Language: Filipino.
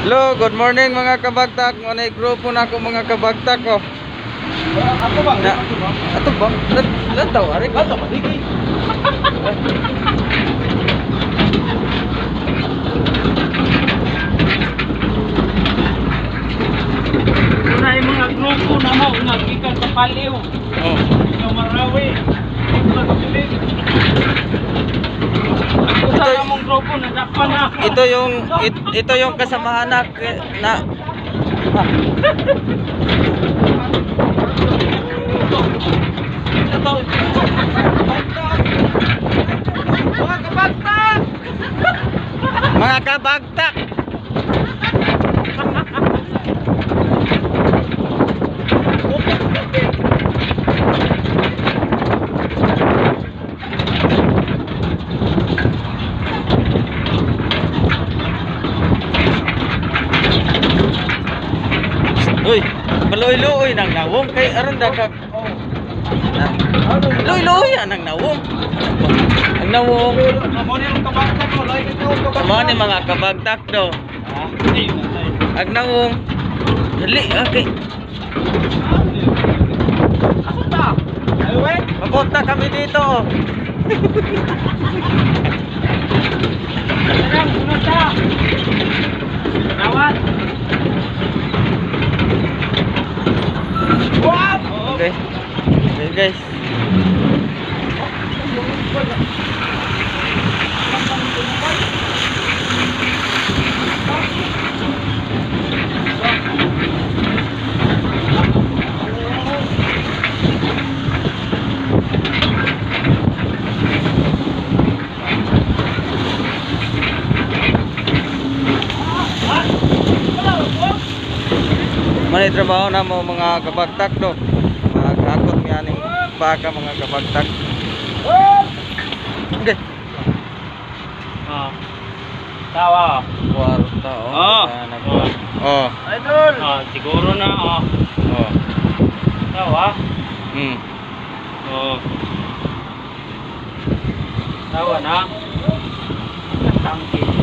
Hello, good morning mga kabagtak. Manay grupo na ako mga kabagtak ko. Ako ba? Na, ato ba? Lantaw, ari ka? Lantaw, maligi. Una yung mga grupo na mo, nga gikan sa Paliw. Oh. Yung Marawi. Ito na kabilis. Ito sa among grupo, nadakpan na. Ito yung kasamahan na Ito. Mga kabagtak! mga kabagtak. Uy, baloy-loy nang nawong kay aron dagag. Loy-loy nang nawong. Ang nawong. Amo ni ang kabagtak mo, like ito ang kabagtak. Amo ni mga kabagtak do. Ang nawong. Dali, okay. Ako ta. Ayo we. Mapunta kami dito. Oh. Sarang sunod ta. Nawat. Wow! Okay. Okay guys. Manay trabaho na mo mga kabagtak do. Magkakot nga ning baka mga kabagtak. Okay. Tawa. Kwarta oh. Oh. Oh. Idol. Siguro na Oh. Tawa. Hmm. Tawa na. Tangki.